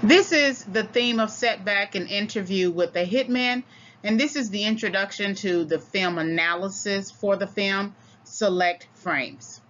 This is the theme of Setback, an interview with the Hitman, and this is the introduction to the film analysis for the film, Select Frames.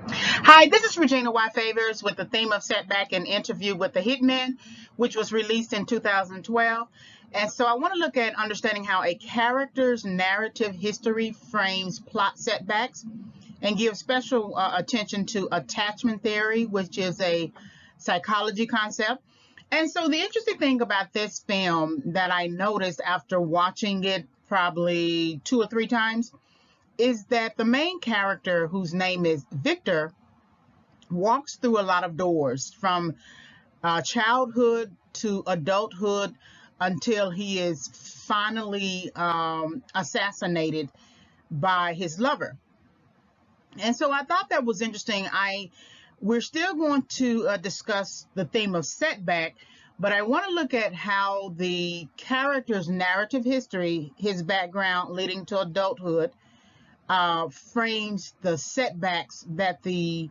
Hi, this is Regina Y. Favors with the theme of Setback, an interview with the Hitman, which was released in 2012. And so I want to look at understanding how a character's narrative history frames plot setbacks and give special attention to attachment theory, which is a psychology concept. And so the interesting thing about this film that I noticed after watching it probably 2 or 3 times is that the main character, whose name is Victor, walks through a lot of doors from childhood to adulthood until he is finally assassinated by his lover. And so I thought that was interesting. We're still going to discuss the theme of setback, but I want to look at how the character's narrative history, his background leading to adulthood, frames the setbacks that the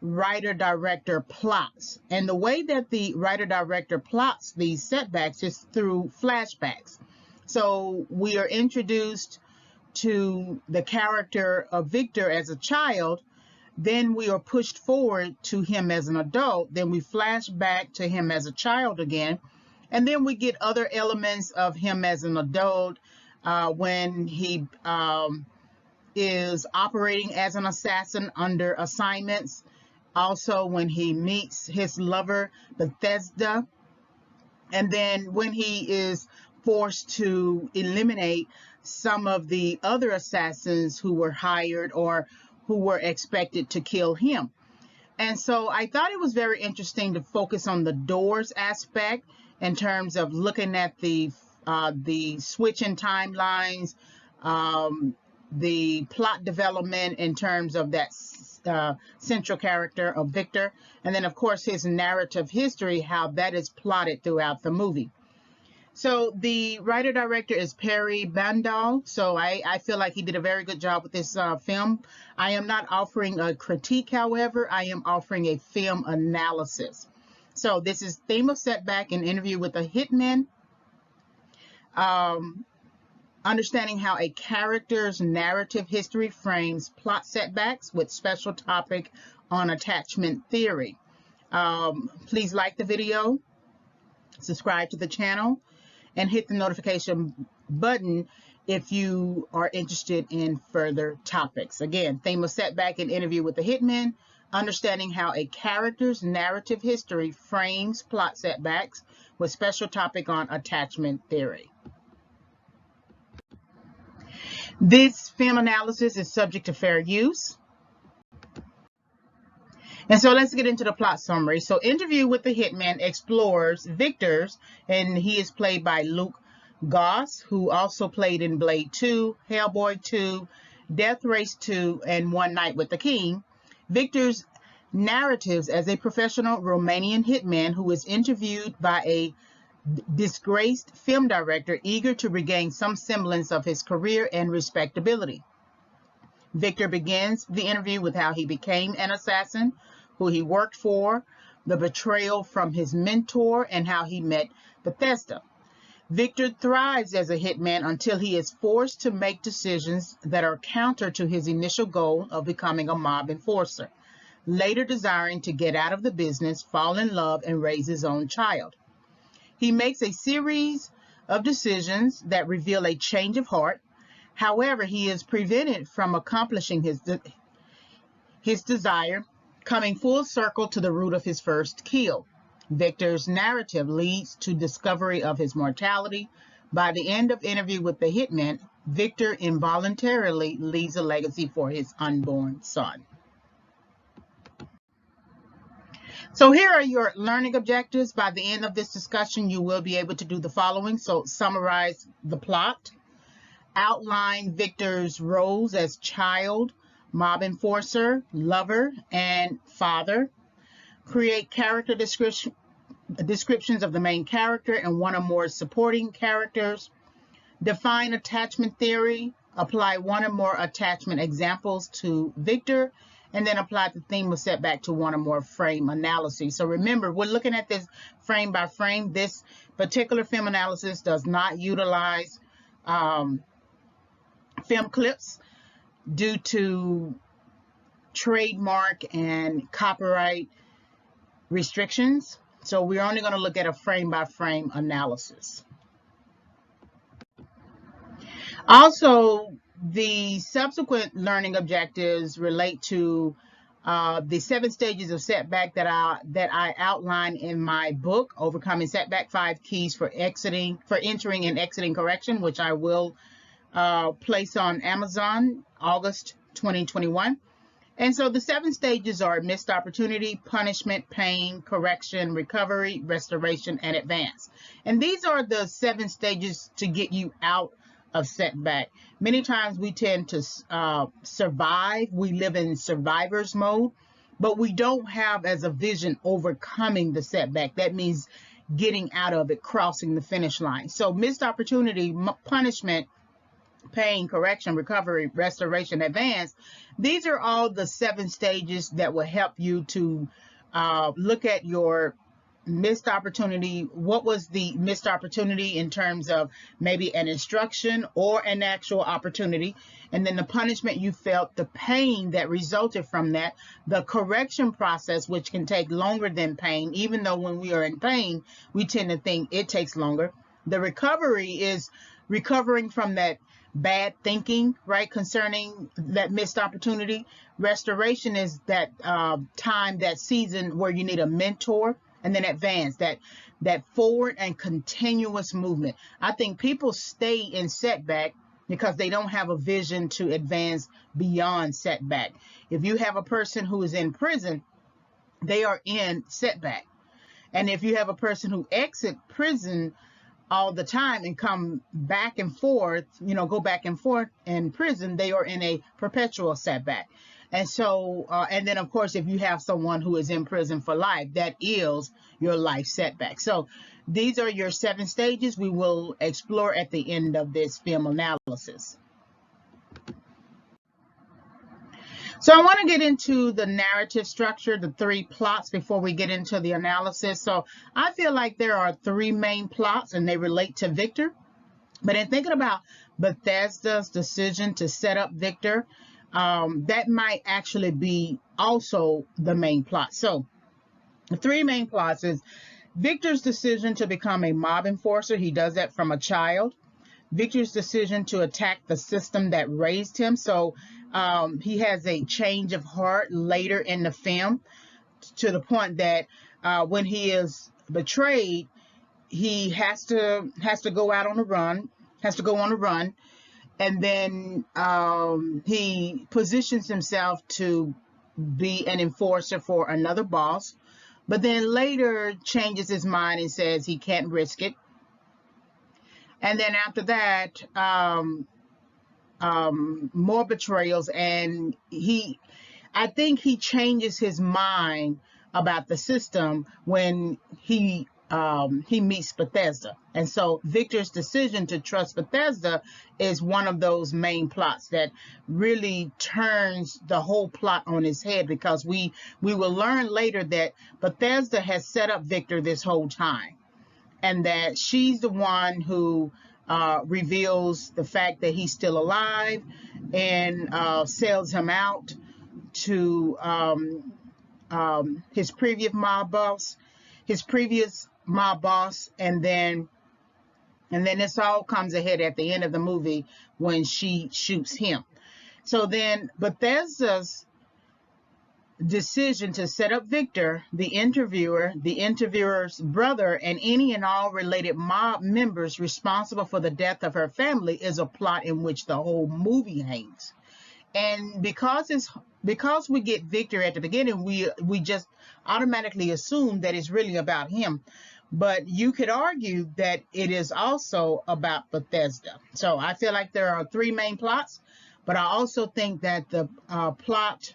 writer-director plots. And the way that the writer-director plots these setbacks is through flashbacks. So we are introduced to the character of Victor as a child, then we are pushed forward to him as an adult, then we flash back to him as a child again, and then we get other elements of him as an adult when he is operating as an assassin under assignments, also when he meets his lover Bethesda, and then when he is forced to eliminate some of the other assassins who were hired or who were expected to kill him. And so I thought it was very interesting to focus on the doors aspect in terms of looking at the switch in timelines, the plot development in terms of that central character of Victor, and then of course his narrative history, how that is plotted throughout the movie. So the writer-director is Perry Bandal. So I feel like he did a very good job with this film. I am not offering a critique, however. I am offering a film analysis. So this is theme of setback, an interview with a hitman. Understanding how a character's narrative history frames plot setbacks with special topic on attachment theory. Please like the video, subscribe to the channel, and hit the notification button if you are interested in further topics. Again, theme of setback, an interview with the hitman, understanding how a character's narrative history frames plot setbacks with special topic on attachment theory. This film analysis is subject to fair use. And so let's get into the plot summary. So Interview with the Hitman explores Victor's, and he is played by Luke Goss, who also played in Blade 2, Hellboy 2, Death Race 2, and One Night with the King. Victor's narratives as a professional Romanian hitman who is interviewed by a disgraced film director eager to regain some semblance of his career and respectability. Victor begins the interview with how he became an assassin, who he worked for, the betrayal from his mentor, and how he met Bethesda. Victor thrives as a hitman until he is forced to make decisions that are counter to his initial goal of becoming a mob enforcer, later desiring to get out of the business, fall in love, and raise his own child. He makes a series of decisions that reveal a change of heart. However, he is prevented from accomplishing his desire, coming full circle to the root of his first kill. Victor's narrative leads to discovery of his mortality. By the end of Interview with the Hitman, Victor involuntarily leaves a legacy for his unborn son. So here are your learning objectives. By the end of this discussion, you will be able to do the following. So summarize the plot, outline Victor's roles as child, mob enforcer, lover, and father, create character descriptions of the main character and one or more supporting characters, define attachment theory, apply one or more attachment examples to Victor, and then applied the theme of setback to one or more frame analyses. So remember, we're looking at this frame by frame. This particular film analysis does not utilize film clips due to trademark and copyright restrictions. So we're only going to look at a frame by frame analysis. Also, the subsequent learning objectives relate to the 7 stages of setback that I outline in my book, Overcoming Setback: 5 Keys for Entering and Exiting Correction, which I will place on Amazon August 2021. And so the 7 stages are missed opportunity, punishment, pain, correction, recovery, restoration, and advance. And these are the 7 stages to get you out of setback. Many times we tend to survive. We live in survivor's mode, but we don't have as a vision overcoming the setback. That means getting out of it, crossing the finish line. So missed opportunity, punishment, pain, correction, recovery, restoration, advance. These are all the 7 stages that will help you to look at your missed opportunity. What was the missed opportunity in terms of maybe an instruction or an actual opportunity? And then the punishment you felt, the pain that resulted from that, the correction process, which can take longer than pain, even though when we are in pain, we tend to think it takes longer. The recovery is recovering from that bad thinking, right, concerning that missed opportunity. Restoration is that time, that season where you need a mentor. And then advance, that forward and continuous movement. I think people stay in setback because they don't have a vision to advance beyond setback. If you have a person who is in prison, they are in setback. And if you have a person who exits prison all the time and come back and forth, go back and forth in prison, they are in a perpetual setback. And so, and then of course, if you have someone who is in prison for life, that is your life setback. So these are your 7 stages we will explore at the end of this film analysis. So I want to get into the narrative structure, the 3 plots, before we get into the analysis. So I feel like there are 3 main plots and they relate to Victor. But in thinking about Bethesda's decision to set up Victor, that might actually be also the main plot. So the 3 main plots is Victor's decision to become a mob enforcer. He does that from a child. Victor's decision to attack the system that raised him. So he has a change of heart later in the film to the point that when he is betrayed, he has to go out on a run, and then he positions himself to be an enforcer for another boss, but then later changes his mind and says he can't risk it. And then after that, more betrayals, and I think he changes his mind about the system when he meets Bethesda. And so Victor's decision to trust Bethesda is one of those main plots that really turns the whole plot on its head, because we will learn later that Bethesda has set up Victor this whole time, and that she's the one who reveals the fact that he's still alive and sells him out to his previous mob boss, and then this all comes ahead at the end of the movie when she shoots him. So then Bethesda's decision to set up Victor, the interviewer's brother, and any and all related mob members responsible for the death of her family is a plot in which the whole movie hangs. And because we get Victor at the beginning, we just automatically assume that it's really about him. But you could argue that it is also about Bethesda. So I feel like there are 3 main plots, but I also think that the plot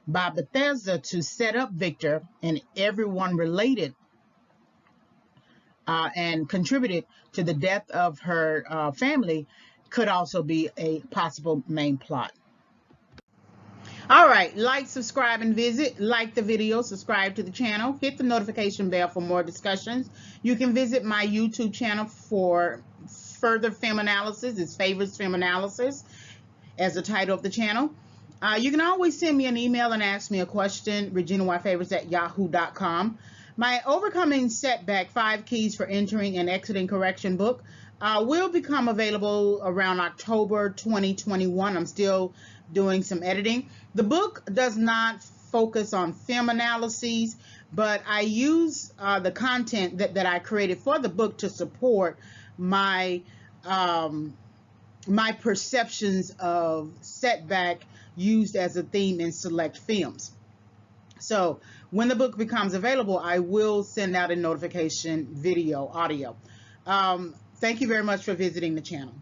by Bethesda to set up Victor and everyone related and contributed to the death of her family could also be a possible main plot. All right, like, subscribe, and visit. Like the video, subscribe to the channel, hit the notification bell for more discussions. You can visit my YouTube channel for further film analysis. It's Favorites Film Analysis as the title of the channel. You can always send me an email and ask me a question, reginayfavorites@yahoo.com. My Overcoming Setback, 5 Keys for Entering and Exiting Correction book will become available around October 2021. I'm still doing some editing. The book does not focus on film analyses, but I use the content that I created for the book to support my my perceptions of setback used as a theme in select films. So when the book becomes available, I will send out a notification video, audio. Thank you very much for visiting the channel.